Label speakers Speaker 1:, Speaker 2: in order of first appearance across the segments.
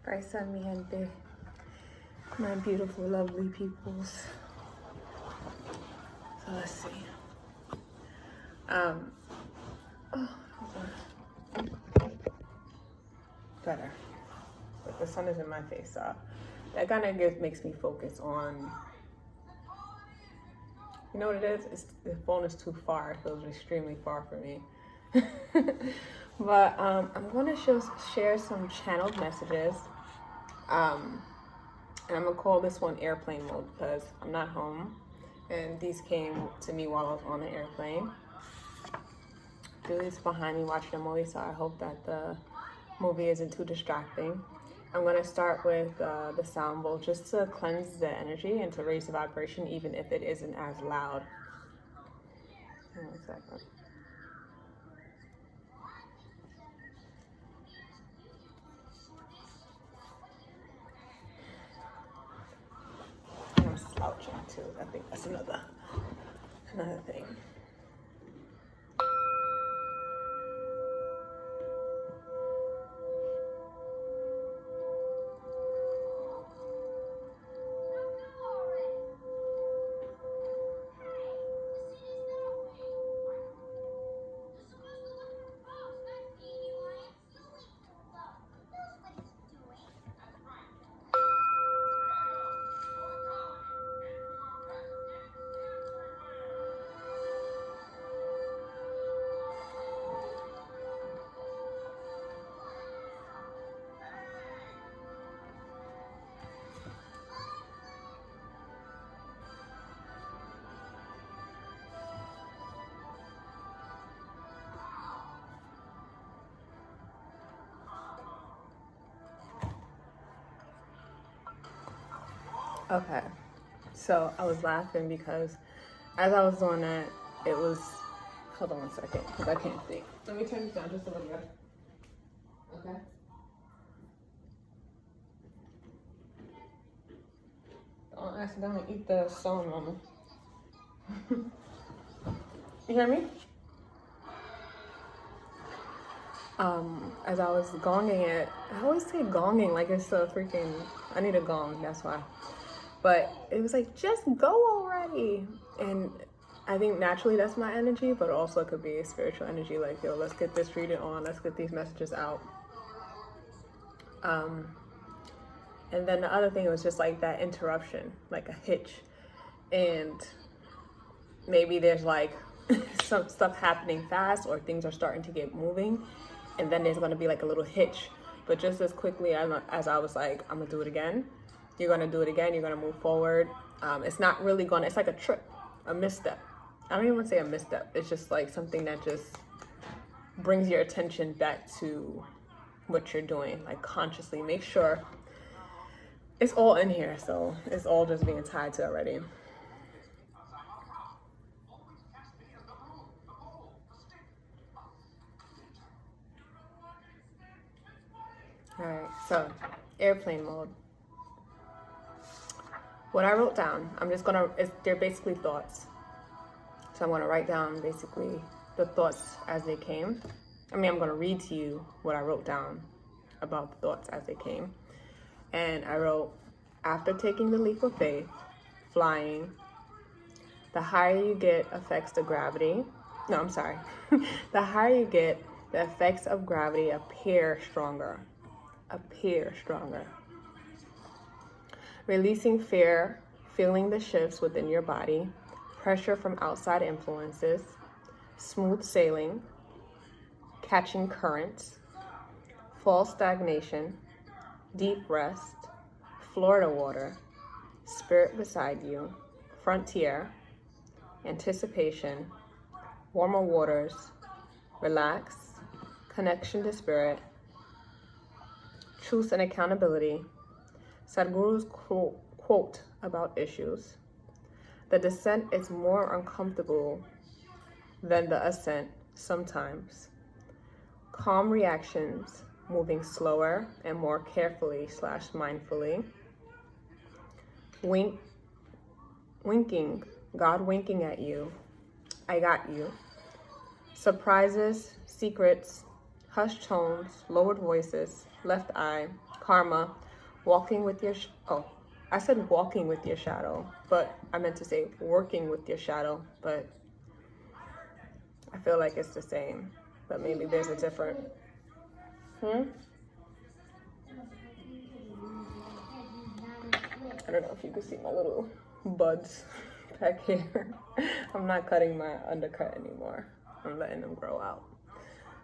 Speaker 1: Gracias, mi gente. My beautiful, lovely peoples. So let's see. Oh, hold on. Better. But the sun is in my face, so that kind of makes me focus on. You know what it is? The phone is too far. It feels extremely far for me. But I'm going to share some channeled messages. And I'm going to call this one airplane mode because I'm not home. And these came to me while I was on the airplane. Julie's behind me watching a movie, so I hope that the movie isn't too distracting. I'm going to start with the sound bowl just to cleanse the energy and to raise the vibration, even if it isn't as loud. One second. And I'm slouching too. I think that's another thing. Okay, so I was laughing because as I was doing that, it was, hold on one second, because I can't see. Let me turn this down just a little bit. Okay. Don't accidentally eat the stone, mama. You hear me? As I was gonging it, I always say gonging like it's a freaking, I need a gong, that's why. But it was like, just go already. And I think naturally that's my energy, but also it could be a spiritual energy. Like, yo, let's get this reading on. Let's get these messages out. And then the other thing was just like that interruption, like a hitch. And maybe there's like some stuff happening fast or things are starting to get moving. And then there's going to be like a little hitch. But just as quickly as I was like, I'm going to do it again. You're going to do it again. You're going to move forward. It's not really going to, it's like a trip, a misstep. I don't even want to say a misstep. It's just like something that just brings your attention back to what you're doing, like consciously. Make sure it's all in here. So it's all just being tied to already. All right, so airplane mode. What I wrote down, they're basically thoughts. So I'm gonna write down basically the thoughts as they came. I'm gonna read to you what I wrote down about the thoughts as they came. And I wrote, after taking the leap of faith, flying, the higher you get affects the gravity. No, I'm sorry. The higher you get, the effects of gravity appear stronger. Releasing fear, feeling the shifts within your body, pressure from outside influences, smooth sailing, catching currents, false stagnation, deep rest, Florida water, spirit beside you, frontier, anticipation, warmer waters, relax, connection to spirit, truth and accountability, Sadhguru's quote about issues. The descent is more uncomfortable than the ascent sometimes. Calm reactions, moving slower and more carefully / mindfully. Winking, God winking at you. I got you. Surprises, secrets, hushed tones, lowered voices, left eye, karma, walking with your, I said walking with your shadow, but I meant to say working with your shadow, but I feel like it's the same, but maybe there's a different, I don't know if you can see my little buds back here. I'm not cutting my undercut anymore. I'm letting them grow out.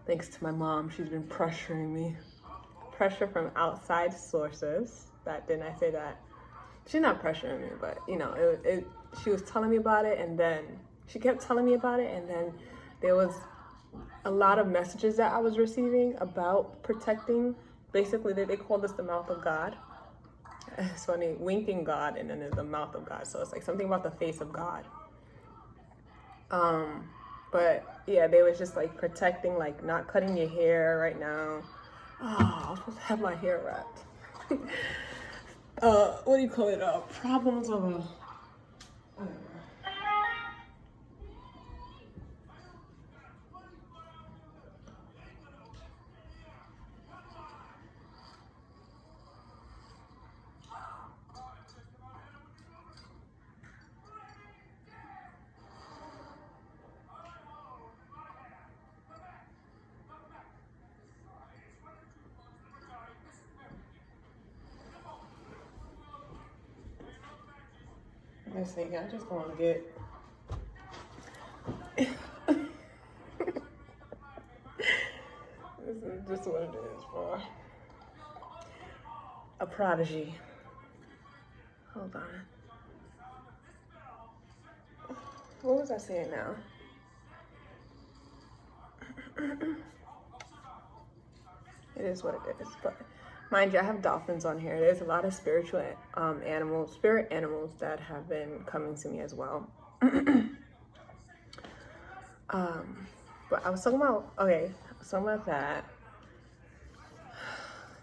Speaker 1: Thanks to my mom, she's been pressuring me. Pressure from outside sources. Didn't I say that? She's not pressuring me, but you know, she was telling me about it, and then she kept telling me about it, and then there was a lot of messages that I was receiving about protecting. Basically, they call this the mouth of God. It's funny, winking God, and then there's the mouth of God. So it's like something about the face of God. But yeah, they was just like protecting, like not cutting your hair right now. Oh, I was supposed to have my hair wrapped. What do you call it? Problems of let's see, I just want to get this is just what it is for a prodigy. Hold on. What was I saying now? It is what it is. But mind you, I have dolphins on here. There's a lot of spiritual spirit animals that have been coming to me as well. But I was talking about that.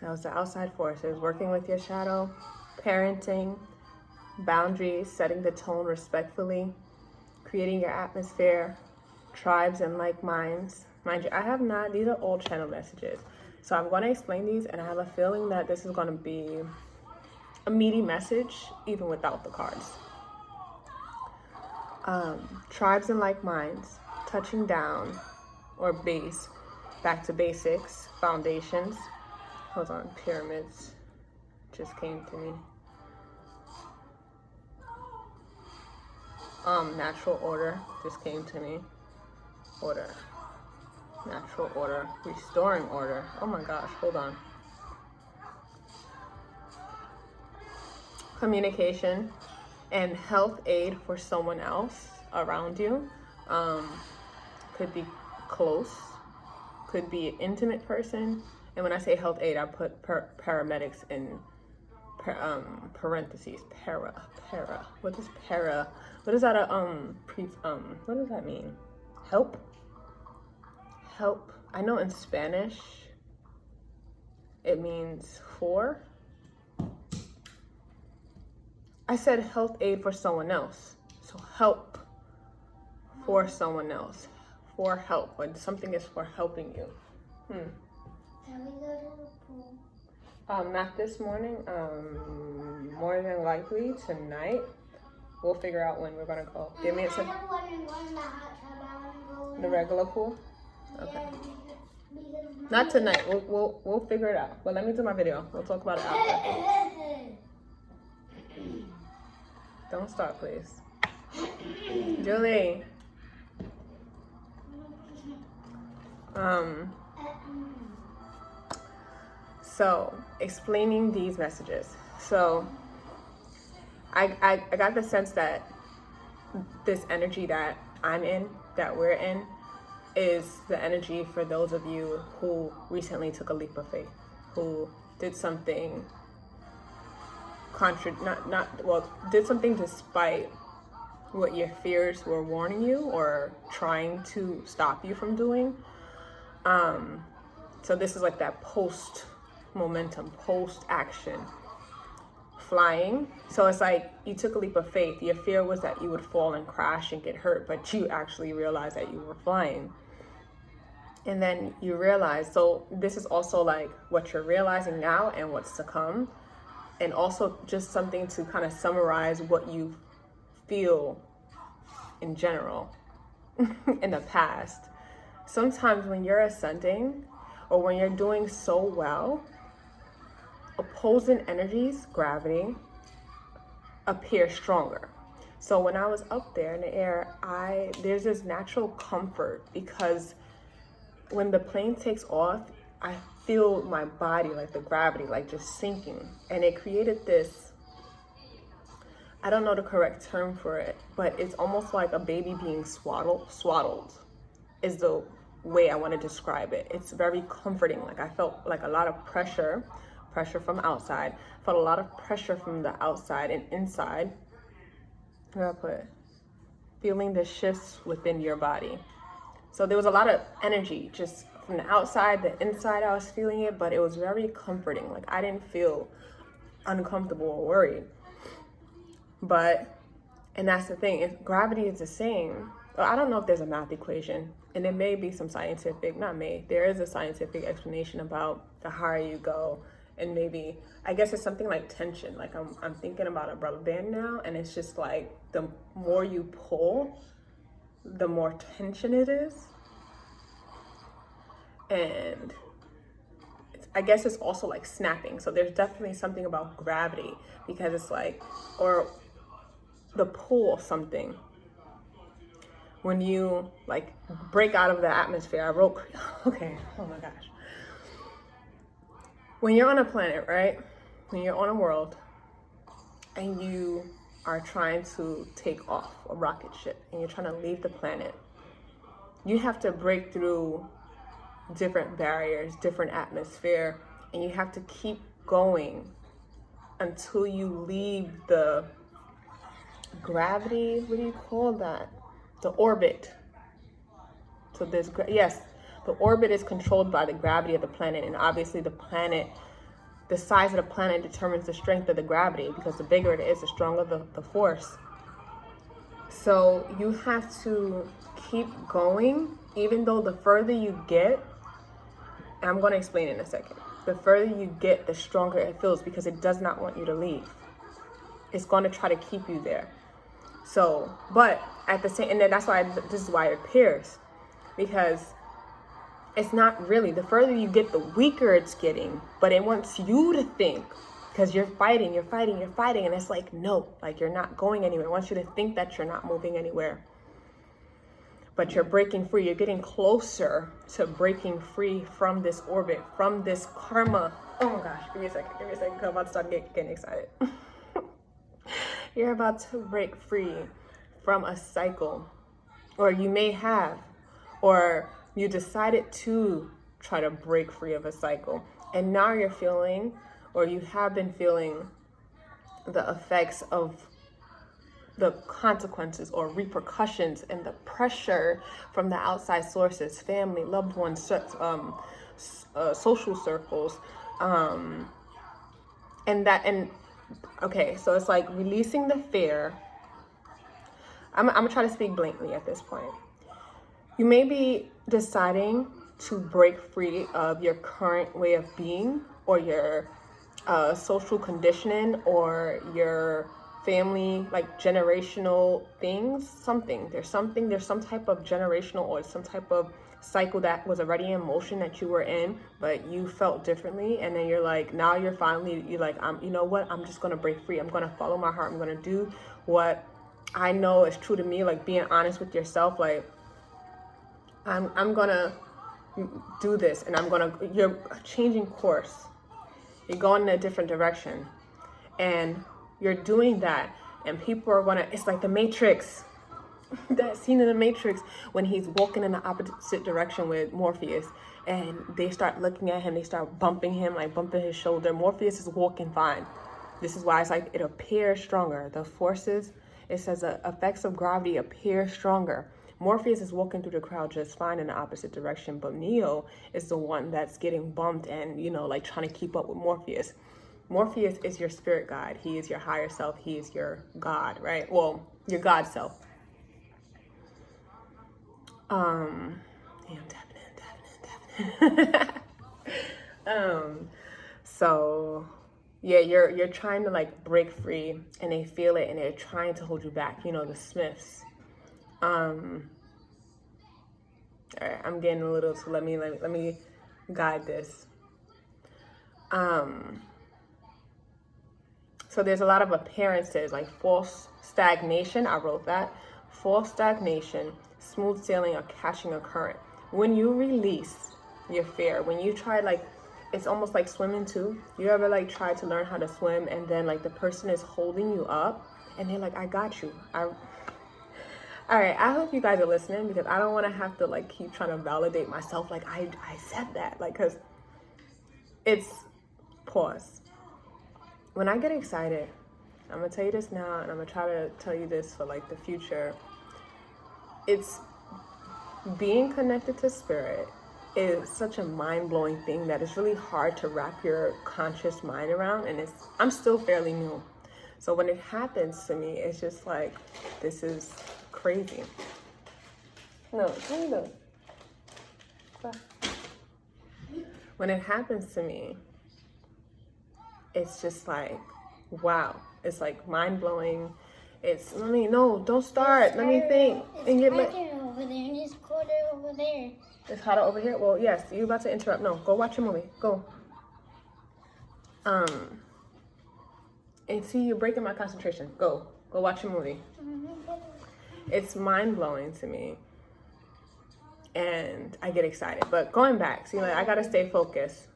Speaker 1: That was the outside forces, working with your shadow, parenting, boundaries, setting the tone respectfully, creating your atmosphere, tribes and like minds. Mind you, these are old channel messages. So I'm going to explain these, and I have a feeling that this is going to be a meaty message, even without the cards. Tribes and like minds, touching down or base, back to basics, foundations. Hold on, pyramids just came to me. Natural order just came to me. Order. Natural order. Restoring order. Oh my gosh, hold on. Communication and health aid for someone else around you. Could be close. Could be an intimate person. And when I say health aid, I put paramedics in parentheses. What is para? What is that? What does that mean? Help. I know in Spanish it means for. I said health aid for someone else. So help for someone else. For help. When something is for helping you.
Speaker 2: Can we go to the pool?
Speaker 1: Not this morning. More than likely tonight. We'll figure out when we're gonna go. Give me a second.
Speaker 2: I don't want to go in the hot tub. I want to go in
Speaker 1: The regular pool? Okay.
Speaker 2: Yeah, because
Speaker 1: Not tonight. We'll figure it out. But let me do my video. We'll talk about it after. Don't start, please. Julie. So explaining these messages. So I got the sense that this energy that I'm in, that we're in, is the energy for those of you who recently took a leap of faith, who did something did something despite what your fears were warning you or trying to stop you from doing. So this is like that post momentum, post action, flying. So it's like you took a leap of faith. Your fear was that you would fall and crash and get hurt, but you actually realized that you were flying. And then you realize, so this is also like what you're realizing now and what's to come. And also just something to kind of summarize what you feel in general in the past. Sometimes when you're ascending or when you're doing so well, opposing energies, gravity, appear stronger. So when I was up there in the air, there's this natural comfort because when the plane takes off, I feel my body, like the gravity, like just sinking. And it created this, I don't know the correct term for it, but it's almost like a baby being swaddled is the way I want to describe it. It's very comforting. Like I felt like a lot of pressure from outside, felt a lot of pressure from the outside and inside. Where I put it? Feeling the shifts within your body. So there was a lot of energy just from the outside, the inside I was feeling it, but it was very comforting. Like I didn't feel uncomfortable or worried. And that's the thing, if gravity is the same, well, I don't know if there's a math equation, and there may be some scientific, there is a scientific explanation about the higher you go, and maybe, I guess it's something like tension. Like I'm thinking about a rubber band now, and it's just like the more you pull, the more tension it is. And I guess it's also like snapping. So there's definitely something about gravity because it's like, or the pull of something. When you like break out of the atmosphere, okay, oh my gosh. When you're on a planet, right? When you're on a world and you are trying to take off a rocket ship and you're trying to leave the planet, you have to break through different barriers, different atmosphere, and you have to keep going until you leave the gravity, what do you call that? The orbit. So the orbit is controlled by the gravity of the planet, and obviously the size of the planet determines the strength of the gravity, because the bigger it is, the stronger the force. So you have to keep going, even though the further you get, and I'm going to explain it in a second, the further you get, the stronger it feels, because it does not want you to leave. It's going to try to keep you there. So, but at the same, and then this is why it appears, because it's not really, the further you get, the weaker it's getting, but it wants you to think, because you're fighting, and it's like, no, like you're not going anywhere. It wants you to think that you're not moving anywhere, but you're breaking free. You're getting closer to breaking free from this orbit, from this karma. Oh my gosh, give me a second, because I'm about to start getting excited. You're about to break free from a cycle, or you may have, or you decided to try to break free of a cycle, and now you're feeling, or you have been feeling, the effects of the consequences or repercussions and the pressure from the outside sources, family, loved ones, social circles, okay, so it's like releasing the fear. I'm gonna try to speak blankly at this point. You may be deciding to break free of your current way of being, or your social conditioning, or your family, like generational things, there's some type of generational or some type of cycle that was already in motion that you were in, but you felt differently, and then you're like, now you're like, you know what, I'm just gonna break free. I'm gonna follow my heart. I'm gonna do what I know is true to me, like being honest with yourself, like I'm gonna do this, and you're changing course. You're going in a different direction, and you're doing that, and people are it's like the Matrix. That scene in the Matrix when he's walking in the opposite direction with Morpheus, and they start looking at him, they start bumping him, like bumping his shoulder. Morpheus is walking fine. This is why it's like it appears stronger. The forces, it says the effects of gravity appear stronger. Morpheus is walking through the crowd just fine in the opposite direction, but Neo is the one that's getting bumped and, like trying to keep up with Morpheus. Morpheus is your spirit guide. He is your higher self. He is your God, right? Well, your God self. Tapping in. So yeah, you're trying to like break free, and they feel it, and they're trying to hold you back. You know, the Smiths. All right, I'm getting a little, so let me guide this. So there's a lot of appearances like false stagnation. I wrote that. False stagnation, smooth sailing, or catching a current. When you release your fear, when you try like, it's almost like swimming too. You ever like try to learn how to swim, and then like the person is holding you up and they're like, I got you. All right, I hope you guys are listening, because I don't want to have to like keep trying to validate myself. Like I said that, like, cause it's pause. When I get excited, I'm gonna tell you this now, and I'm gonna try to tell you this for like the future. It's being connected to spirit is such a mind-blowing thing that it's really hard to wrap your conscious mind around, and I'm still fairly new. So when it happens to me, it's just like, this is crazy. No, when it happens to me, it's just like, wow. It's like mind-blowing. No, don't start. Let me think.
Speaker 2: It's hotter over there, and it's colder over there.
Speaker 1: It's hotter over here? Well, yes, you're about to interrupt. No, go watch your movie. Go. And see, you're breaking my concentration. Go watch your movie. It's mind-blowing to me. And I get excited. But going back, see, like, I gotta stay focused.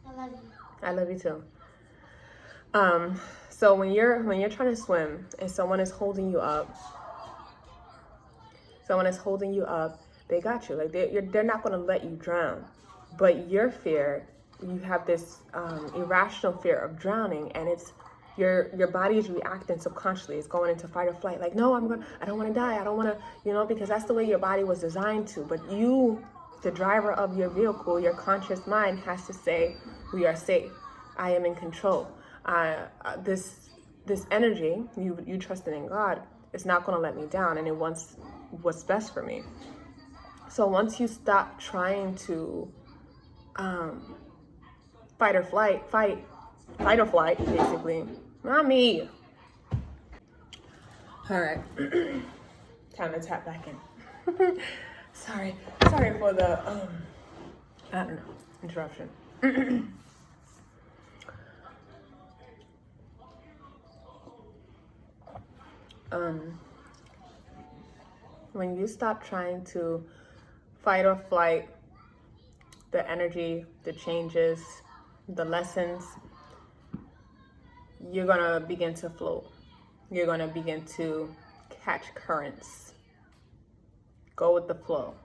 Speaker 2: I love you.
Speaker 1: I love you too. So when you're trying to swim and someone is holding you up, they got you. Like they're not going to let you drown. But your fear, you have this irrational fear of drowning, and it's your body is reacting subconsciously. It's going into fight or flight. Like, no, I don't want to die. I don't want to, because that's the way your body was designed to. But you, the driver of your vehicle, your conscious mind has to say, we are safe. I am in control. This energy, you trusting in God, is not going to let me down, and it wants what's best for me. So once you stop trying to fight or flight, basically. Not me. All right, time to tap back in. Sorry for the I don't know, interruption. When you stop trying to fight or flight, the energy, the changes, the lessons, you're gonna begin to float. You're gonna begin to catch currents. Go with the flow.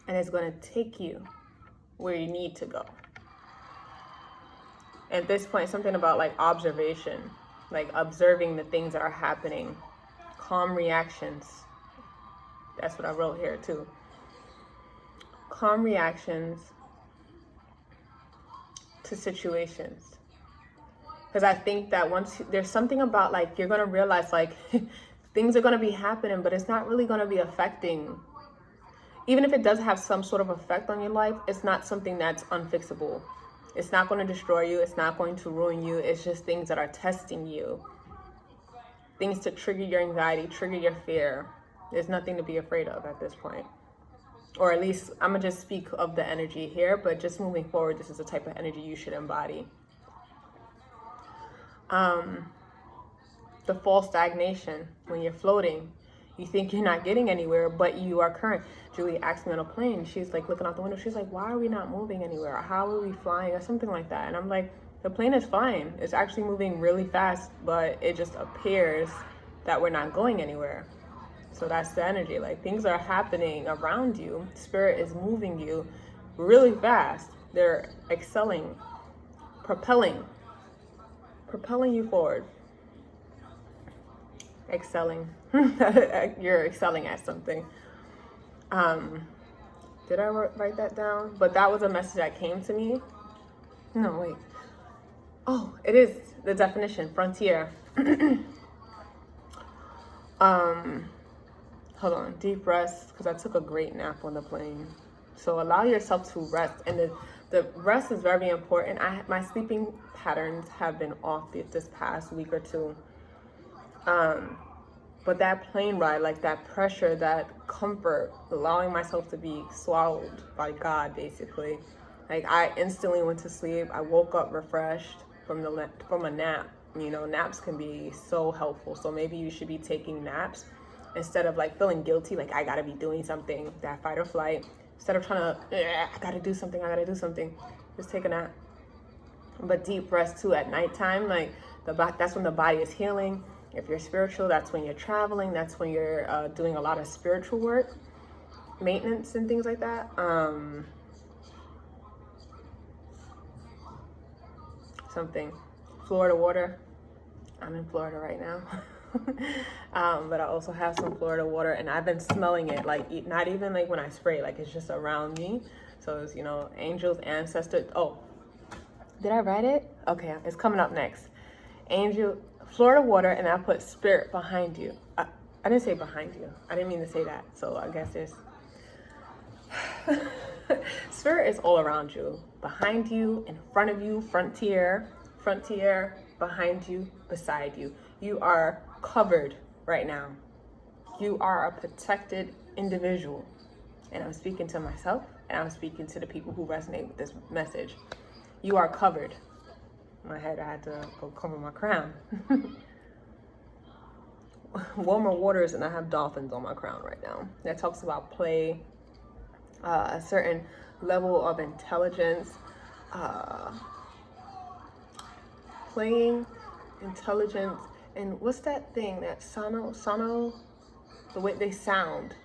Speaker 1: And it's gonna take you where you need to go. At this point, something about like observation, like observing the things that are happening, calm reactions. That's what I wrote here too. Calm reactions to situations. Because I think that there's something about like, you're going to realize like things are going to be happening, but it's not really going to be affecting. Even if it does have some sort of effect on your life, it's not something that's unfixable. It's not going to destroy you. It's not going to ruin you. It's just things that are testing you. Things to trigger your anxiety, trigger your fear. There's nothing to be afraid of at this point. Or at least, I'm going to just speak of the energy here, but just moving forward, this is the type of energy you should embody. The false stagnation, when you're floating, you think you're not getting anywhere, but you are current. Julie asked me on a plane, she's like looking out the window, she's like, why are we not moving anywhere? How are we flying? Or something like that. And I'm like, the plane is fine. It's actually moving really fast, but it just appears that we're not going anywhere. So that's the energy. Like, things are happening around you. Spirit is moving you really fast. They're excelling, propelling you forward. Excelling. You're excelling at something. Did I write that down? But that was a message that came to me. No, wait. Oh, it is the definition, frontier. Hold on, deep rest, because I took a great nap on the plane. So allow yourself to rest, and the rest is very important. My sleeping patterns have been off this past week or two. But that plane ride, like that pressure, that comfort, allowing myself to be swallowed by God, basically. Like I instantly went to sleep. I woke up refreshed from a nap. You know, naps can be so helpful. So maybe you should be taking naps instead of like feeling guilty, like I gotta be doing something, that fight or flight. Instead of trying to, I gotta do something, just take a nap. But deep rest too at nighttime, like that's when the body is healing. If you're spiritual, that's when you're traveling. That's when you're doing a lot of spiritual work, maintenance and things like that. Florida water. I'm in Florida right now. But I also have some Florida water, and I've been smelling it, like not even like when I spray, like it's just around me. So it's, you know, angels, ancestors. Oh, did I write it? Okay, it's coming up next. Florida water, and I put spirit behind you. I didn't say behind you. I didn't mean to say that. So I guess there's spirit is all around you, behind you, in front of you, frontier, behind you, beside you. You are covered right now. You are a protected individual. And I'm speaking to myself, and I'm speaking to the people who resonate with this message. You are covered. In my head, I had to go cover my crown. Warmer waters, and I have dolphins on my crown right now. That talks about play, a certain level of intelligence, playing, intelligence, and what's that thing, that sono, the way they sound,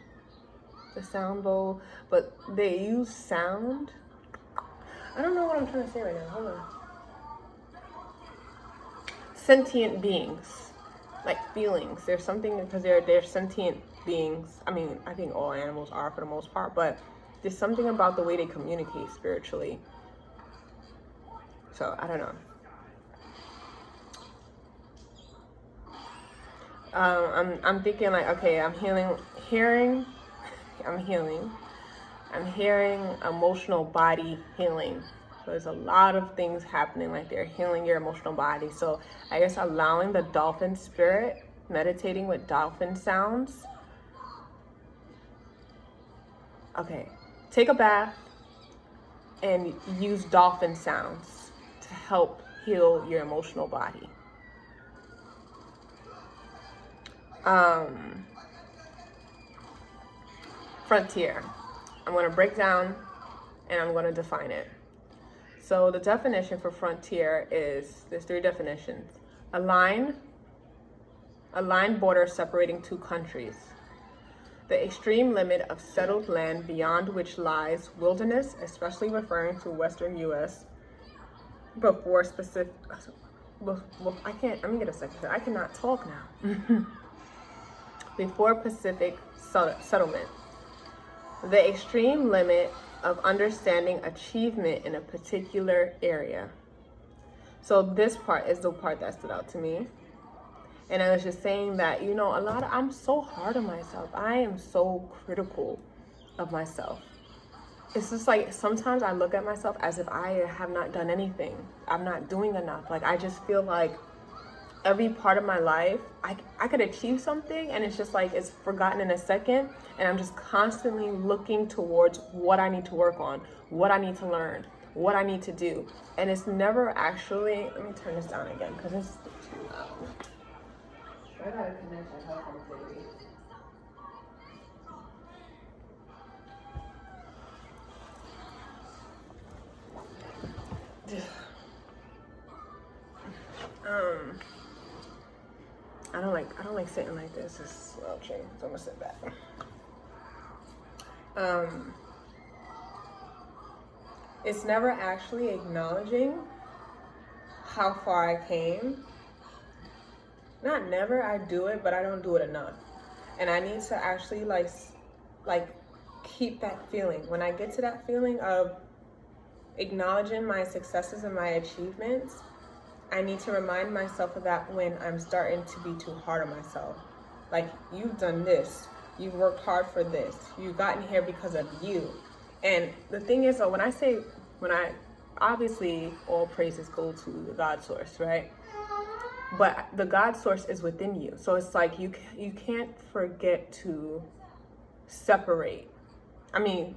Speaker 1: the sound bowl, but they use sound. I don't know what I'm trying to say right now, hold on. Sentient beings, like feelings. There's something, because they're sentient beings. I mean, I think all animals are for the most part, but there's something about the way they communicate spiritually. So I don't know. I'm thinking like, okay, I'm hearing emotional body healing. So there's a lot of things happening, like they're healing your emotional body. So I guess allowing the dolphin spirit, meditating with dolphin sounds. Okay, take a bath and use dolphin sounds to help heal your emotional body. Frontier. I'm going to break down and I'm going to define it. So the definition for frontier is, there's three definitions. A line border separating two countries. The extreme limit of settled land beyond which lies wilderness, especially referring to Western U.S. before specific, let me get a second. I cannot talk now. Before Pacific settlement. The extreme limit of understanding achievement in a particular area. So this part is the part that stood out to me. And I was just saying that, you know, I'm so hard on myself. I am so critical of myself. It's just like, sometimes I look at myself as if I have not done anything. I'm not doing enough. Like, I just feel like every part of my life, I could achieve something, and it's just like, it's forgotten in a second, and I'm just constantly looking towards what I need to work on, what I need to learn, what I need to do. And it's never actually, let me turn this down again, because it's too loud. I gotta connect my headphones, baby. I don't like sitting like this. It's slouching, so I'm gonna sit back. It's never actually acknowledging how far I came. Not never, I do it, but I don't do it enough. And I need to actually like keep that feeling. When I get to that feeling of acknowledging my successes and my achievements, I need to remind myself of that when I'm starting to be too hard on myself. Like, you've done this. You've worked hard for this. You've gotten here because of you. And the thing is, so when I obviously all praises go to the God source, right? But the God source is within you. So it's like you can't forget to separate. I mean,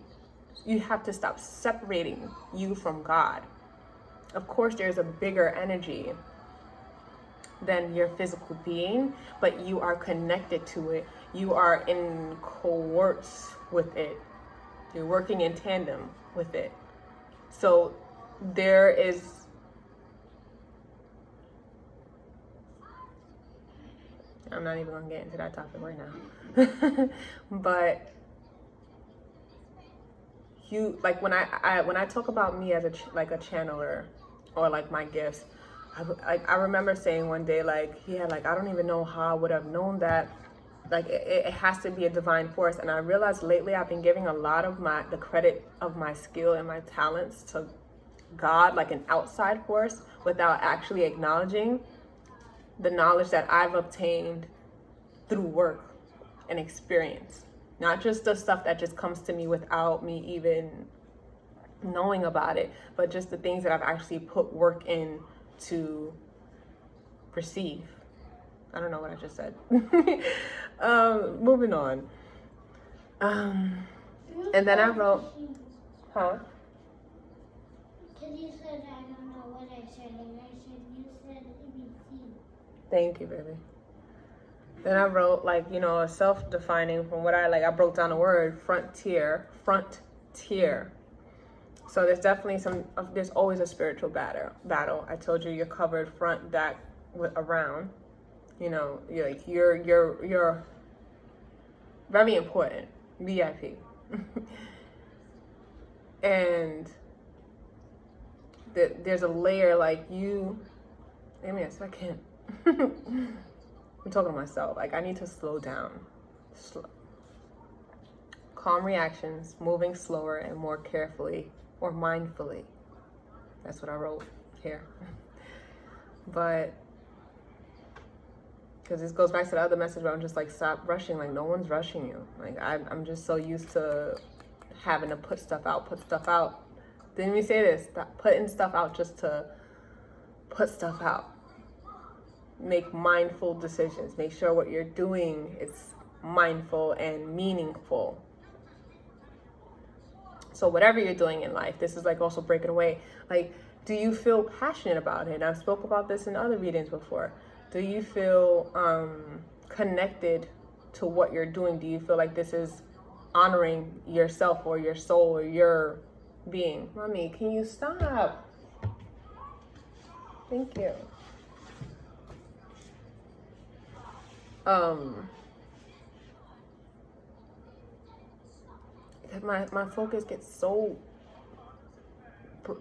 Speaker 1: you have to stop separating you from God. Of course, there's a bigger energy than your physical being, but you are connected to it. You are in cohorts with it. You're working in tandem with it. So there is, I'm not even gonna get into that topic right now. But you, like when I talk about me as a channeler or like my gifts, I remember saying one day, like, yeah, like I don't even know how I would have known that. Like it has to be a divine force. And I realized lately I've been giving a lot of the credit of my skill and my talents to God, like an outside force, without actually acknowledging the knowledge that I've obtained through work and experience. Not just the stuff that just comes to me without me even knowing about it, but just the things that I've actually put work in to perceive. I don't know what I just said. Moving on. And then I wrote, huh?
Speaker 2: Because you said I don't know what I said, and I said you said ABC.
Speaker 1: Thank you, baby. Then I wrote, like, you know, a self-defining from what I broke down the word frontier. So there's definitely there's always a spiritual battle. I told you you're covered front, back, around. You know, you're very important, VIP. And there's a layer like you. Give me a second. I'm talking to myself. Like I need to slow down. Calm reactions, moving slower and more carefully or mindfully. That's what I wrote here. But because this goes back to the other message where I'm just like, stop rushing. Like no one's rushing you. Like I'm just so used to having to put stuff out. Didn't we say this? Stop putting stuff out just to put stuff out. Make mindful decisions. Make sure what you're doing is mindful and meaningful. So whatever you're doing in life, this is like also breaking away. Like, do you feel passionate about it? And I've spoke about this in other readings before. Do you feel connected to what you're doing? Do you feel like this is honoring yourself or your soul or your being? Mommy, can you stop? Thank you. My focus gets so,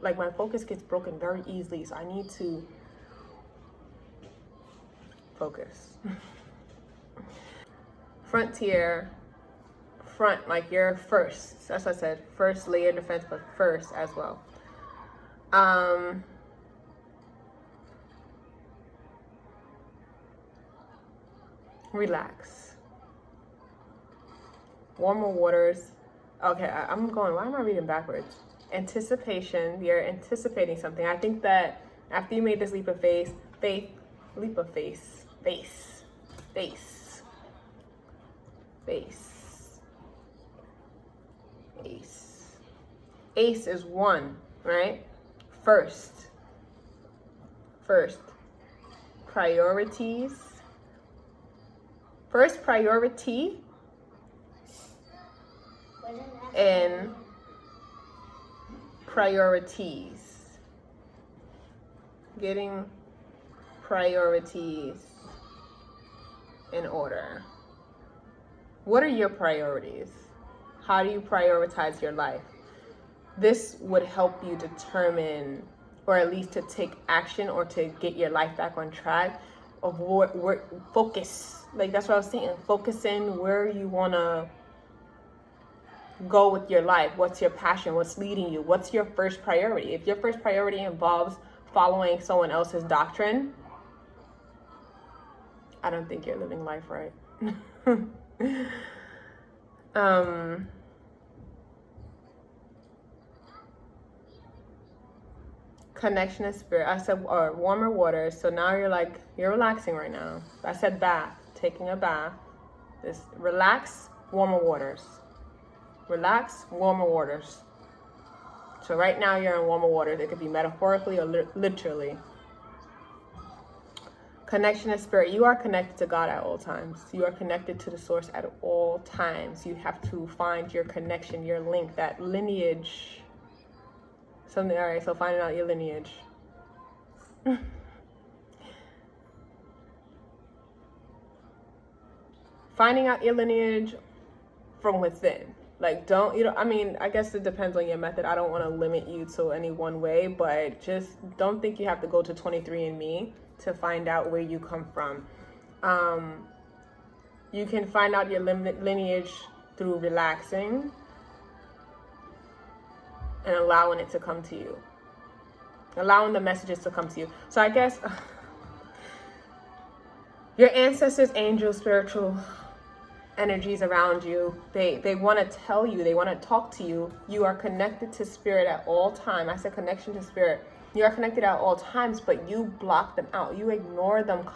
Speaker 1: like my focus gets broken very easily, so I need to focus. Frontier, front, like you're first. That's what I said. First layer defense, but first as well. Relax. Warmer waters. Okay, I'm going. Why am I reading backwards? Anticipation. You're anticipating something. I think that after you made this leap of faith. Ace is one, right? First. Priorities. First priority and priorities. Getting priorities in order. What are your priorities? How do you prioritize your life? This would help you determine, or at least to take action or to get your life back on track of where focus. Like that's what I was saying. Focus in where you want to go with your life. What's your passion? What's leading you? What's your first priority? If your first priority involves following someone else's doctrine, I don't think you're living life right. connection to spirit. I said, or warmer waters. So now you're relaxing right now. I said bath, taking a bath. This relax, warmer waters. Relax, warmer waters. So right now you're in warmer waters. It could be metaphorically or literally. Connection to spirit. You are connected to God at all times. You are connected to the source at all times. You have to find your connection, your link, that lineage. Something. All right, so finding out your lineage. Finding out your lineage from within. Like, I guess it depends on your method. I don't want to limit you to any one way, but just don't think you have to go to 23andMe to find out where you come from. You can find out your lineage through relaxing and allowing it to come to you. Allowing the messages to come to you. So I guess your ancestors, angels, spiritual energies around you, they want to tell you, they want to talk to you. You are connected to spirit at all times. I said connection to spirit. You are connected at all times, but you block them out. You ignore them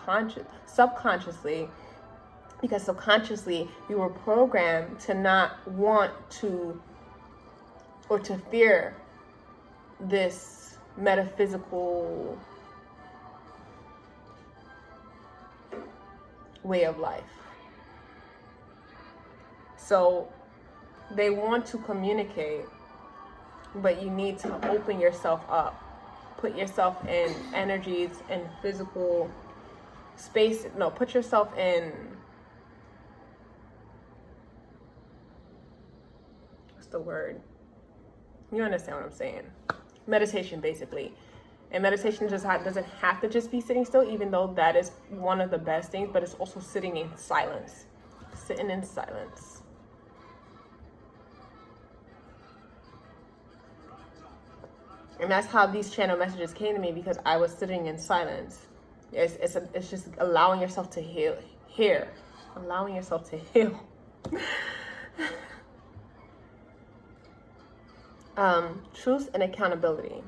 Speaker 1: subconsciously, because subconsciously you were programmed to not want to, or to fear this metaphysical way of life. So they want to communicate, but you need to open yourself up. Put yourself in energies and physical space. No, put yourself in, what's the word? You understand what I'm saying. Meditation, basically. And meditation just doesn't have to just be sitting still, even though that is one of the best things, but it's also sitting in silence. Sitting in silence. And that's how these channel messages came to me, because I was sitting in silence. It's just allowing yourself to hear. Allowing yourself to heal. Truth and accountability.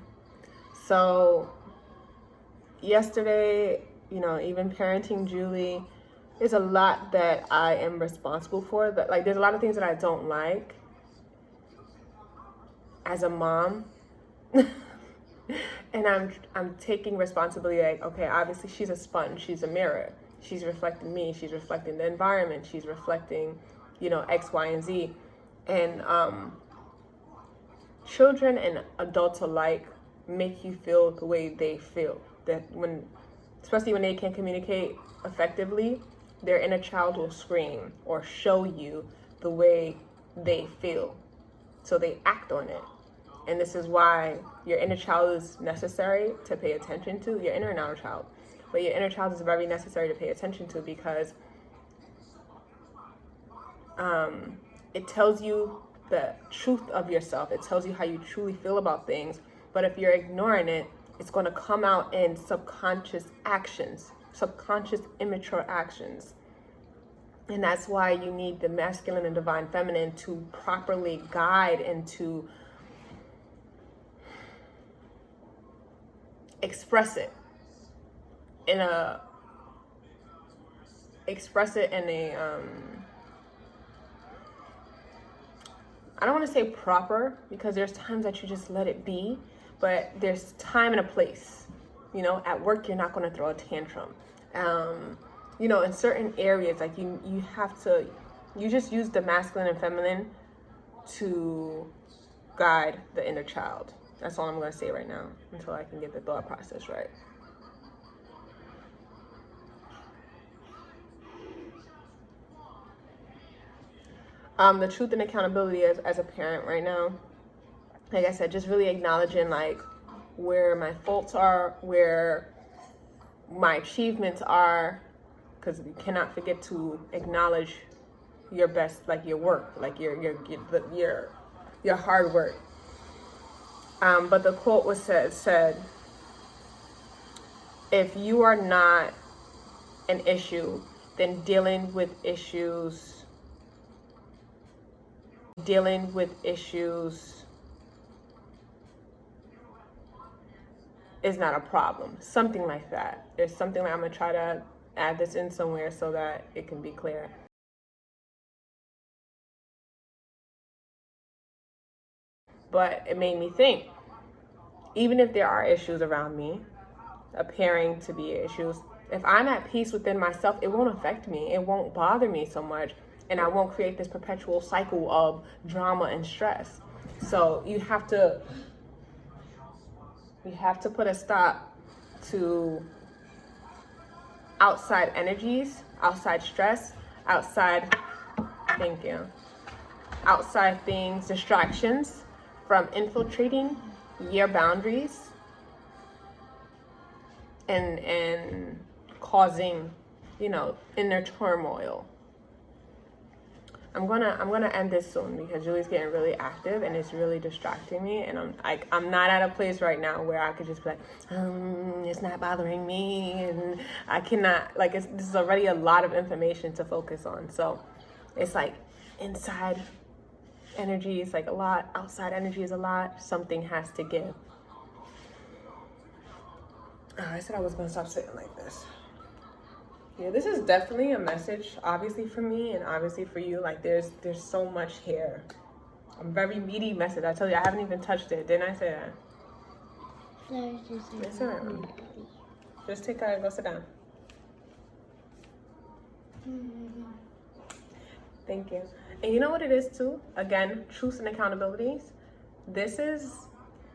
Speaker 1: So yesterday, even parenting Julie is a lot that I am responsible for. That, like, there's a lot of things that I don't like as a mom. And I'm taking responsibility. Like, okay, obviously she's a sponge, she's a mirror, she's reflecting me, she's reflecting the environment, she's reflecting, X, Y, and Z. And children and adults alike make you feel the way they feel. That especially when they can't communicate effectively, their inner child will scream or show you the way they feel. So they act on it. And this is why your inner child is necessary to pay attention to, your inner and outer child. But your inner child is very necessary to pay attention to, because it tells you the truth of yourself. It tells you how you truly feel about things. But if you're ignoring it, it's going to come out in subconscious actions, subconscious immature actions. And that's why you need the masculine and divine feminine to properly guide and to express it in a I don't want to say proper, because there's times that you just let it be, but there's time and a place. At work, you're not going to throw a tantrum. In certain areas, like you just use the masculine and feminine to guide the inner child. That's all I'm going to say right now, until I can get the thought process right. The truth and accountability as a parent right now, like I said, just really acknowledging like where my faults are, where my achievements are, because you cannot forget to acknowledge your best, like your work, like your hard work. But the quote was said, if you are not an issue, then dealing with issues is not a problem. Something like that. There's something that I'm going to try to add this in somewhere so that it can be clear. But it made me think, even if there are issues around me, appearing to be issues, if I'm at peace within myself, it won't affect me. It won't bother me so much. And I won't create this perpetual cycle of drama and stress. So you have to put a stop to outside energies, outside stress, outside outside things, distractions from infiltrating your boundaries and causing, inner turmoil. I'm gonna end this soon because Julie's getting really active and it's really distracting me, and I'm not at a place right now where I could just be like, it's not bothering me, and I cannot, this is already a lot of information to focus on. So it's like inside energy is like a lot, outside energy is a lot. Something has to give. I said I was gonna stop sitting like this. Yeah, this is definitely a message, obviously for me and obviously for you. Like there's so much here. A very meaty message. I tell you, I haven't even touched it. Didn't I say that? It's all right. Just take a go sit down. Thank you. And you know what it is too? Again, truths and accountabilities. This is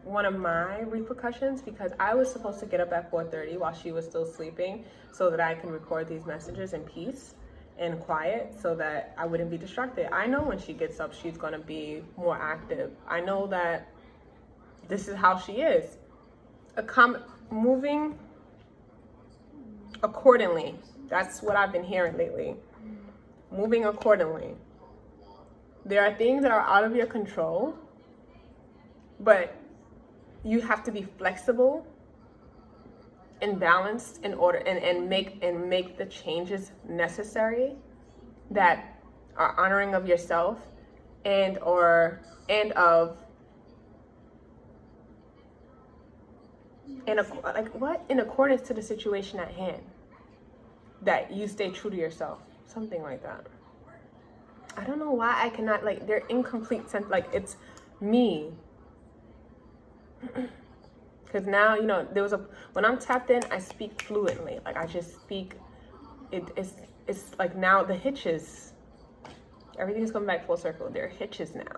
Speaker 1: one of my repercussions because I was supposed to get up at 4:30 while she was still sleeping so that I can record these messages in peace and quiet so that I wouldn't be distracted. I know when she gets up, she's going to be more active. I know that this is how she is. Moving accordingly. That's what I've been hearing lately. Moving accordingly. There are things that are out of your control, but you have to be flexible and balanced in order and make the changes necessary that are honoring of yourself and in accordance to the situation at hand, that you stay true to yourself, something like that. I don't know why I cannot, they're incomplete sense, it's me. Because now, when I'm tapped in, I speak fluently. I just speak, it's like now the hitches, everything's coming back full circle. There are hitches now.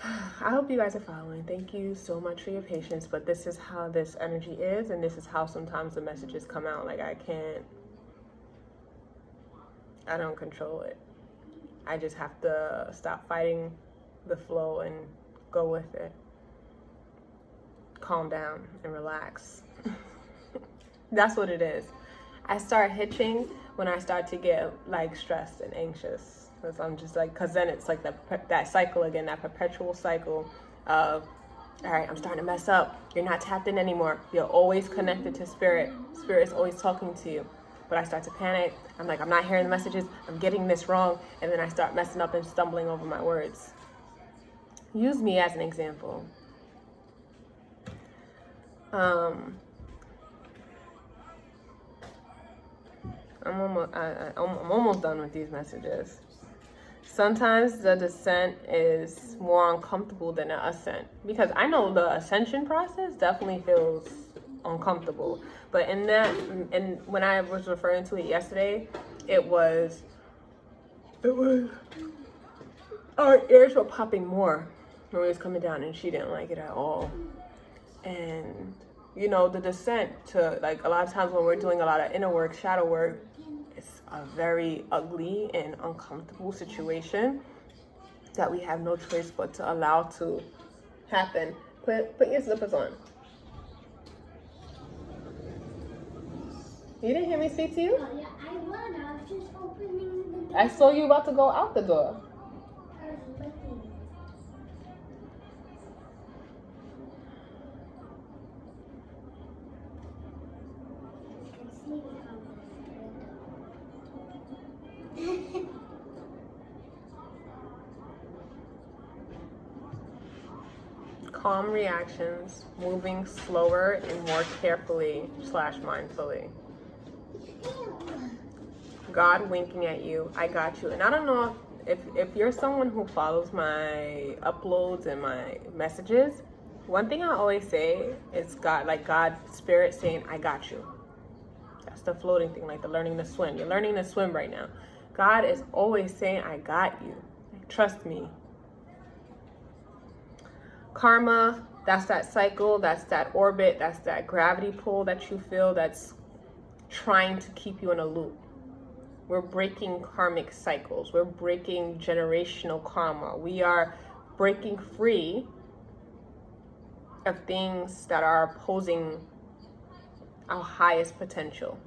Speaker 1: I hope you guys are following. Thank you so much for your patience, but this is how this energy is, and this is how sometimes the messages come out. I don't control it. I just have to stop fighting the flow and go with it. Calm down and relax. That's what it is. I start hitching when I start to get stressed and anxious, because I'm just because then it's that cycle again, that perpetual cycle of, all right, I'm starting to mess up. You're not tapped in anymore. You're always connected to spirit. Spirit is always talking to you. But I start to panic. I'm like, I'm not hearing the messages. I'm getting this wrong. And then I start messing up and stumbling over my words. Use me as an example. I'm almost done with these messages. Sometimes the descent is more uncomfortable than the ascent, because I know the ascension process definitely feels uncomfortable. But when I was referring to it yesterday, it was our ears were popping more when we was coming down, and she didn't like it at all. And the descent to a lot of times when we're doing a lot of inner work, shadow work, it's a very ugly and uncomfortable situation that we have no choice but to allow to happen. Put your slippers on. You didn't hear me speak to you?
Speaker 2: Oh, yeah, I was just opening the door.
Speaker 1: I saw you about to go out the door.
Speaker 2: I was looking. I can see you from the window.
Speaker 1: calm reactions, moving slower and more carefully / mindfully. God winking at you, I got you. And I don't know if you're someone who follows my uploads and my messages, one thing I always say is God, like God spirit saying, I got you. That's the floating thing, like the learning to swim. You're learning to swim right now. God is always saying, I got you. Trust me. Karma, that's that cycle, that's that orbit, that's that gravity pull that you feel that's trying to keep you in a loop. We're breaking karmic cycles. We're breaking generational karma. We are breaking free of things that are opposing our highest potential.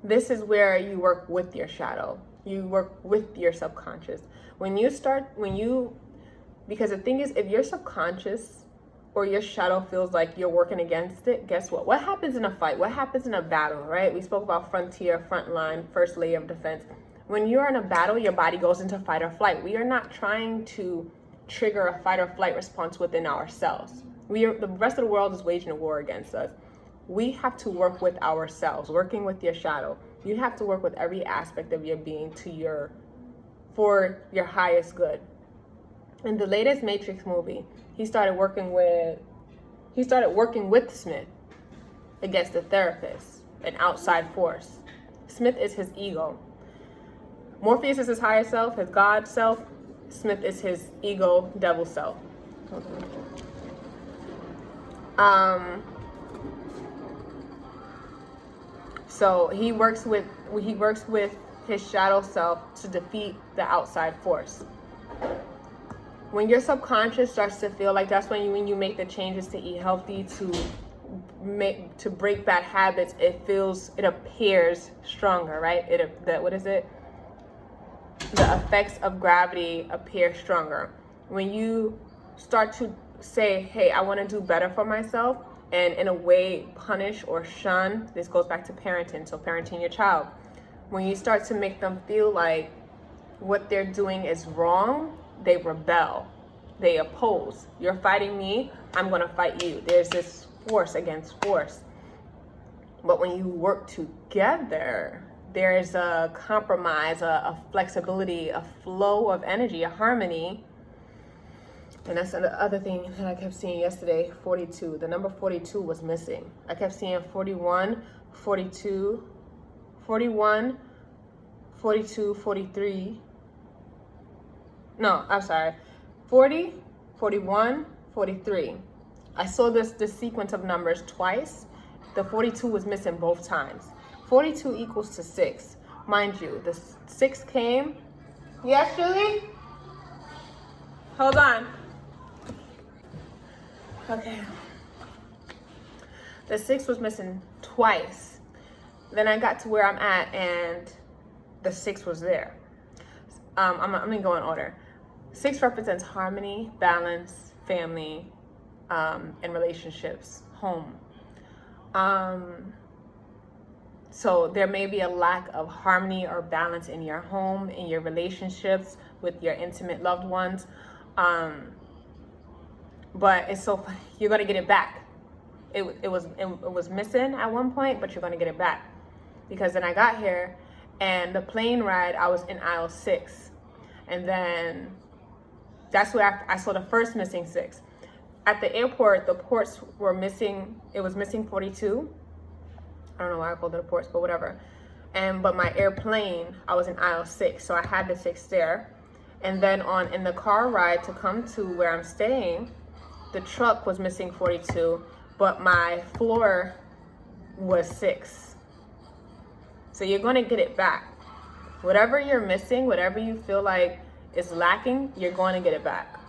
Speaker 1: This is where you work with your shadow. You work with your subconscious. Because the thing is, if your subconscious or your shadow feels like you're working against it, guess what? What happens in a fight? What happens in a battle, right? We spoke about frontier, front line, first layer of defense. When you're in a battle, your body goes into fight or flight. We are not trying to trigger a fight or flight response within ourselves. The rest of the world is waging a war against us. We have to work with ourselves, working with your shadow. You have to work with every aspect of your being for your highest good. In the latest Matrix movie, he started working with Smith against the therapist, an outside force. Smith is his ego. Morpheus is his higher self, his God self. Smith is his ego, devil self. So he works with his shadow self to defeat the outside force. When your subconscious starts to feel like, that's when you make the changes to eat healthy, to break bad habits, it appears stronger, right? The effects of gravity appear stronger. When you start to say, hey, I want to do better for myself, and in a way punish or shun, this goes back to parenting, so parenting your child. When you start to make them feel like what they're doing is wrong, they rebel, they oppose. You're fighting me, I'm gonna fight you. There's this force against force. But when you work together, there's a compromise, a flexibility, a flow of energy, a harmony. And that's the other thing that I kept seeing yesterday, 42. The number 42 was missing. I kept seeing 41, 42, 41, 42, 43. No, I'm sorry. 40, 41, 43. I saw this sequence of numbers twice. The 42 was missing both times. 42 equals to 6. Mind you, the 6 came. Yes, Julie? Hold on. Okay. The 6 was missing twice. Then I got to where I'm at and the 6 was there. I'm gonna go in order. 6 represents harmony, balance, family, and relationships, home. So there may be a lack of harmony or balance in your home, in your relationships with your intimate loved ones. But it's so funny. You're gonna get it back. It was missing at one point, but you're gonna get it back. Because then I got here, and the plane ride, I was in aisle 6, and then that's where I saw the first missing 6. At the airport, the ports were missing. It was missing 42. I don't know why I called it a ports, but whatever. But my airplane, I was in aisle 6, so I had the 6 there. And then in the car ride to come to where I'm staying, the truck was missing 42, but my floor was 6. So you're going to get it back. Whatever you're missing, whatever you feel like is lacking, you're going to get it back.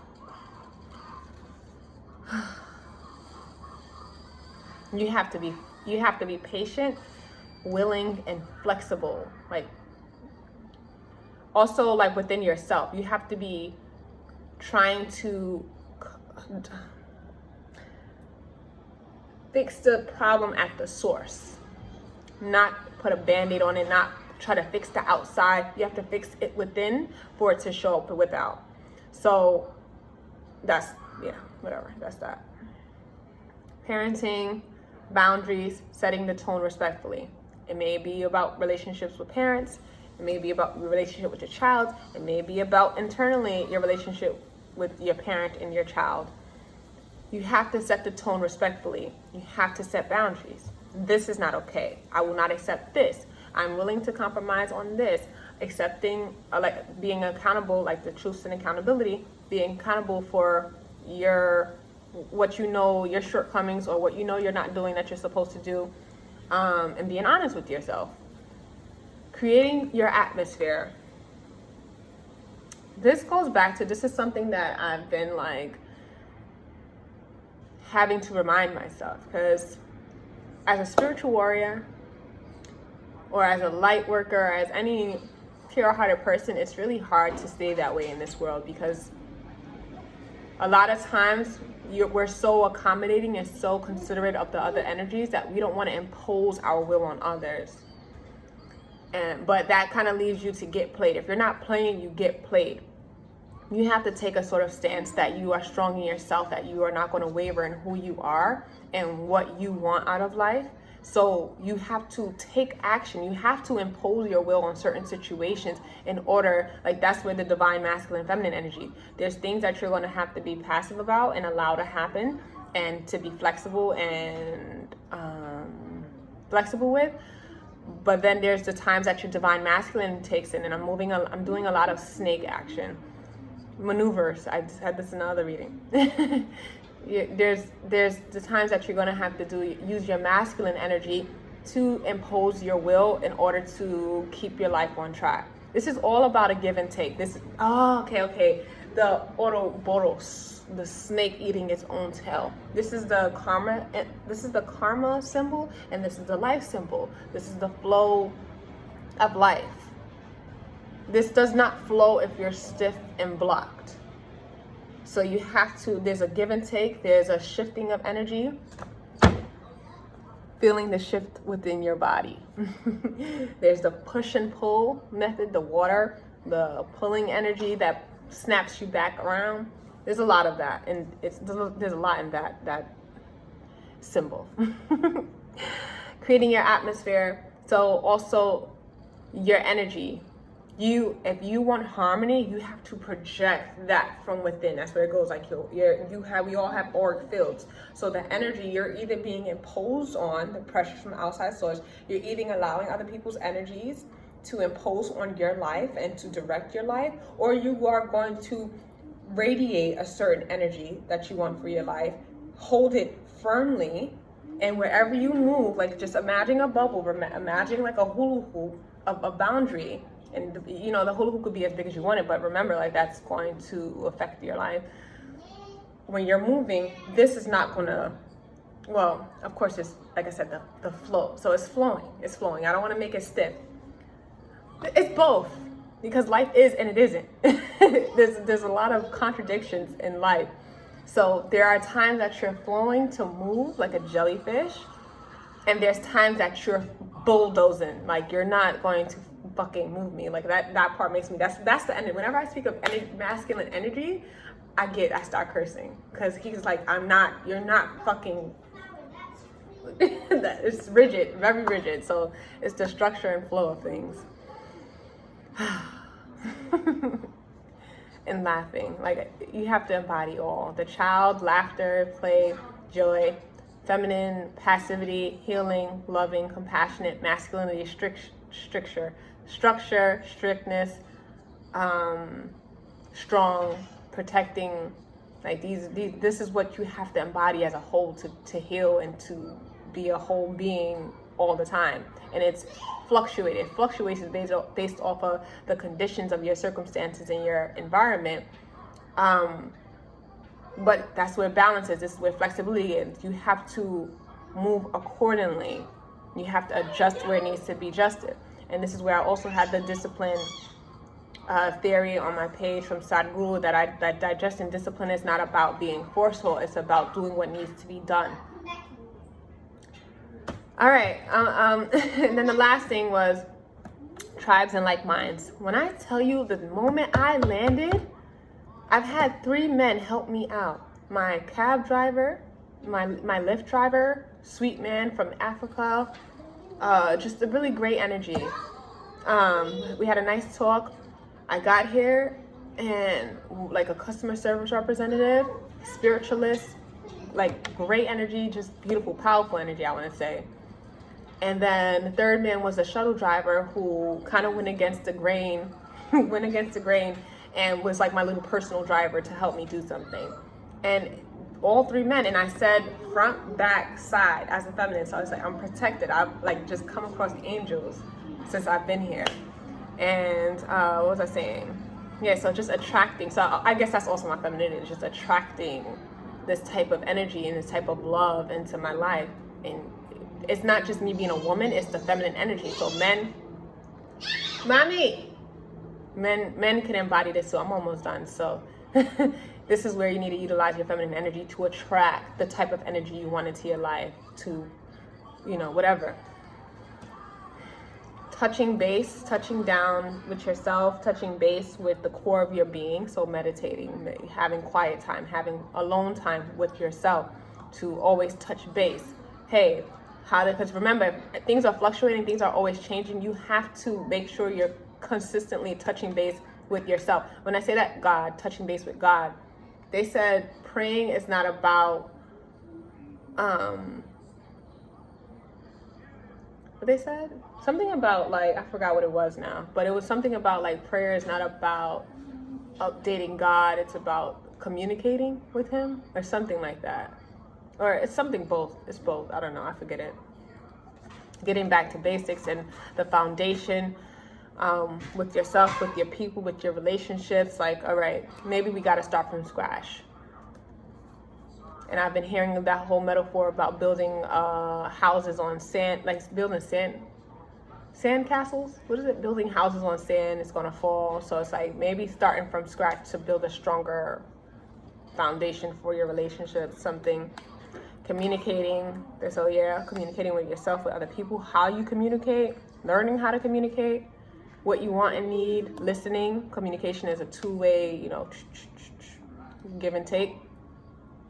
Speaker 1: You have to be patient, willing, and flexible. Also within yourself, you have to be trying to fix the problem at the source, not put a band-aid on it, not try to fix the outside. You have to fix it within for it to show up without. So That's, yeah, whatever. That's that. Parenting, boundaries, setting the tone respectfully. It may be about relationships with parents. It may be about your relationship with your child. It may be about internally your relationship with your parent and your child. You have to set the tone respectfully. You have to set boundaries. This is not okay. I will not accept this. I'm willing to compromise on this. Accepting, like being accountable, like the truth and accountability, being accountable for what you know, your shortcomings, or what you know you're not doing that you're supposed to do, and being honest with yourself. Creating your atmosphere. This goes back to, this is something that I've been like having to remind myself, because as a spiritual warrior, or as a light worker, or as any pure-hearted person, it's really hard to stay that way in this world, because a lot of times we're so accommodating and so considerate of the other energies that we don't want to impose our will on others. But that kind of leaves you to get played. If you're not playing, you get played. You have to take a sort of stance that you are strong in yourself, that you are not going to waver in who you are and what you want out of life. So you have to take action. You have to impose your will on certain situations in order, like that's where the divine masculine and feminine energy. There's things that you're going to have to be passive about and allow to happen, and to be flexible and flexible with. But then there's the times that your divine masculine takes in, and I'm doing a lot of snake action. Maneuvers. I just had this in another reading. There's the times that you're going to have to use your masculine energy to impose your will in order to keep your life on track. This is all about a give and take. Okay. The Ouroboros, the snake eating its own tail. This is the karma symbol, and this is the life symbol. This is the flow of life. This does not flow if you're stiff and blocked. So you have to, there's a give and take, there's a shifting of energy, feeling the shift within your body. There's the push and pull method, the water, the pulling energy that snaps you back around. There's a lot of that, and there's a lot in that symbol. Creating your atmosphere. So also your energy. If you want harmony, you have to project that from within. That's where it goes. Like we all have auric fields. So the energy, you're either being imposed on, the pressure from the outside source, you're either allowing other people's energies to impose on your life and to direct your life, or you are going to radiate a certain energy that you want for your life, hold it firmly, and wherever you move, like just imagine a bubble, imagine like a hula hoop of a boundary. And the hula hoop could be as big as you want it, but remember, like that's going to affect your life. When you're moving, this is not gonna, well, of course it's, like I said, the flow. So it's flowing. I don't want to make it stiff. It's both, because life is and it isn't. There's a lot of contradictions in life. So there are times that you're flowing to move like a jellyfish, and there's times that you're bulldozing, like you're not going to fucking move me. Like that part makes me, that's the energy. Whenever I speak of masculine energy, I start cursing, because he's like, you're not fucking it's rigid, very rigid. So it's the structure and flow of things. And laughing, like you have to embody all the child, laughter, play, joy, feminine, passivity, healing, loving, compassionate, masculinity, structure, strictness, strong, protecting. Like this is what you have to embody as a whole to heal and to be a whole being all the time. And it's fluctuates based off of the conditions of your circumstances and your environment. But that's where balance is. This is where flexibility is. You have to move accordingly. You have to adjust where it needs to be adjusted. And this is where I also had the discipline theory on my page from Sadhguru, that digestion discipline is not about being forceful. It's about doing what needs to be done. All right. And then the last thing was tribes and like minds. When I tell you, the moment I landed, I've had 3 men help me out. My cab driver, my Lyft driver, sweet man from Africa, just a really great energy. We had a nice talk. I got here and like a customer service representative, spiritualist, like great energy, just beautiful, powerful energy, I want to say. And then the third man was a shuttle driver who kind of went against the grain, and was like my little personal driver to help me do something. And all 3 men, and I said front, back, side as a feminine. So I was like, I'm protected. I've like just come across angels since I've been here. And what was I saying? Yeah, so just attracting. So I guess that's also my femininity, just attracting this type of energy and this type of love into my life. And it's not just me being a woman, it's the feminine energy. So men can embody this. So I'm almost done. So this is where you need to utilize your feminine energy to attract the type of energy you want into your life, to, whatever. Touching base, touching down with yourself, touching base with the core of your being. So meditating, having quiet time, having alone time with yourself to always touch base. Hey, because remember, things are fluctuating, things are always changing. You have to make sure you're consistently touching base with yourself. When I say that, God, touching base with God, they said praying is not about, what they said? Something about I forgot what it was now, but it was something about prayer is not about updating God, it's about communicating with him or something like that. Or it's something both. It's both. I don't know. I forget it. Getting back to basics and the foundation with yourself, with your people, with your relationships. All right, maybe we got to start from scratch. And I've been hearing that whole metaphor about building houses on sand, building sand castles. What is it? Building houses on sand. It's going to fall. So it's maybe starting from scratch to build a stronger foundation for your relationship. Something. Communicating. So yeah, communicating with yourself, with other people, how you communicate, learning how to communicate, what you want and need, listening. Communication is a two-way, give and take.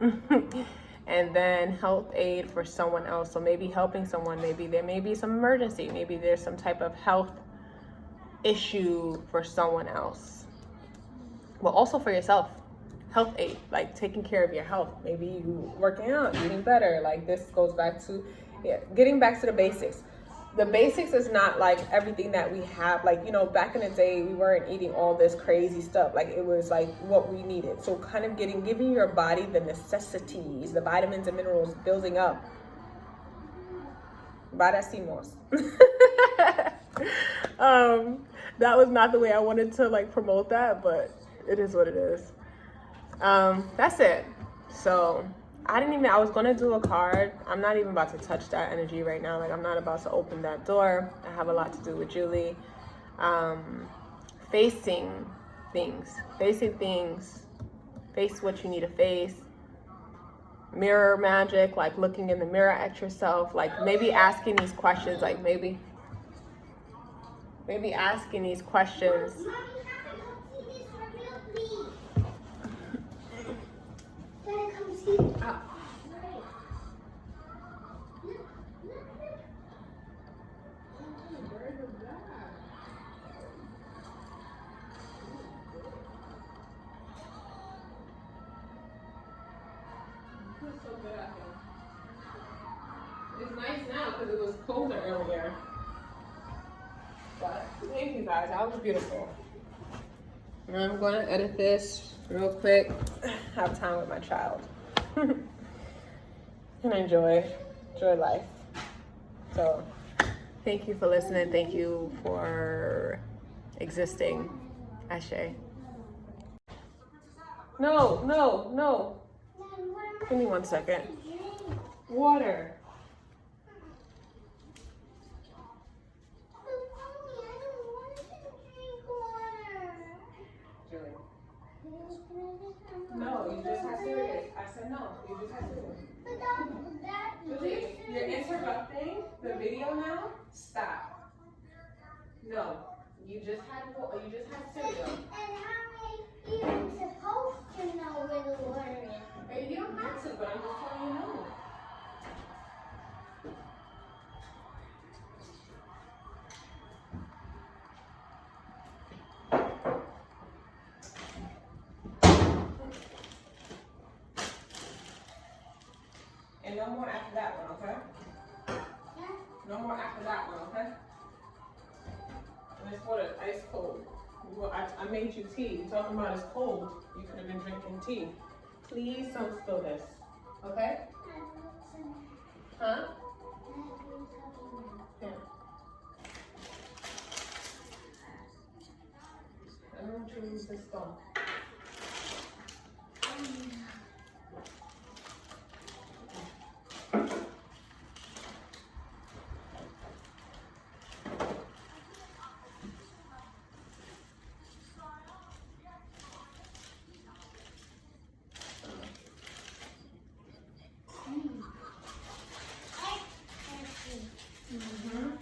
Speaker 1: And then health aid for someone else. So maybe helping someone, maybe there may be some emergency, maybe there's some type of health issue for someone else. Well, also for yourself. Health aid, taking care of your health. Maybe you working out, eating better. This goes back to getting back to the basics. The basics is not everything that we have. Back in the day, we weren't eating all this crazy stuff. It was what we needed. So kind of giving your body the necessities, the vitamins and minerals, building up. Baracimos. That was not the way I wanted to promote that, but it is what it is. That's it. So I was going to do a card. I'm not even about to touch that energy right now. I'm not about to open that door. I have a lot to do with Julie. Facing things, face what you need to face. Mirror magic, looking in the mirror at yourself, maybe asking these questions, maybe asking these questions. It's nice now because it was colder earlier. But thank you guys, that was beautiful. And I'm going to edit this real quick, have time with my child, and enjoy life. So thank you for listening. Thank you for existing. Ashe. No. Give me 1 second. Water. No, you just have serious. I said no, you just have serious. You're interrupting the video now. Stop. No, you just had cereal.
Speaker 2: And how many eating supposed
Speaker 1: but I'm just telling you no. And no more after that one, okay? No more after that one, okay? And this water is ice cold. I made you tea. You're talking about it's cold. You could have been drinking tea. Please don't spill this, okay? Huh? Yeah. I don't want you to use this phone.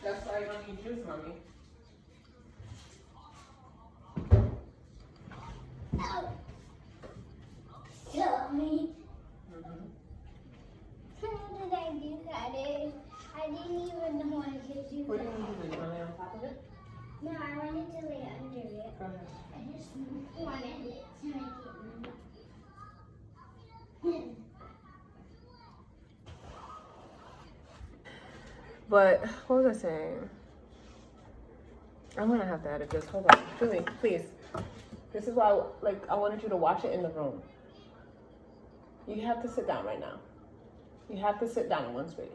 Speaker 1: That's why I don't need juice, mommy.
Speaker 2: Sorry. How did I do that? I didn't even know I could do
Speaker 1: What do
Speaker 2: that.
Speaker 1: you want to do? You want to lay on top of it?
Speaker 2: No, I wanted to lay under it.
Speaker 1: Go ahead.
Speaker 2: I just wanted it to make it.
Speaker 1: But what was I saying? I'm gonna have to edit this. Hold on, Julie, please. This is why, I wanted you to watch it in the room. You have to sit down right now. You have to sit down in one space.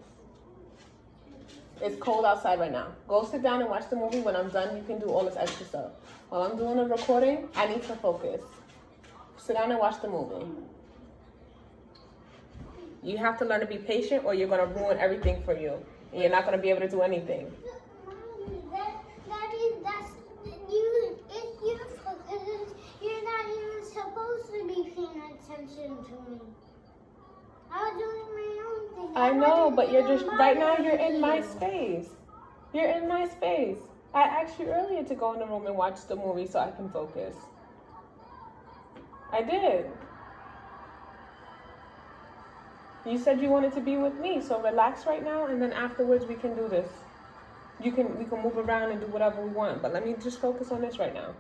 Speaker 1: It's cold outside right now. Go sit down and watch the movie. When I'm done, you can do all this extra stuff. While I'm doing the recording, I need to focus. Sit down and watch the movie. You have to learn to be patient, or you're gonna ruin everything for you. And you're not gonna be able to do anything.
Speaker 2: That's you. It's your fault because you're not even supposed to be paying attention to me. I was doing my own thing.
Speaker 1: I know, but you're just, right now you're in my space. You're in my space. I asked you earlier to go in the room and watch the movie so I can focus. I did. You said you wanted to be with me, so relax right now, and then afterwards we can do this. We can move around and do whatever we want, but let me just focus on this right now.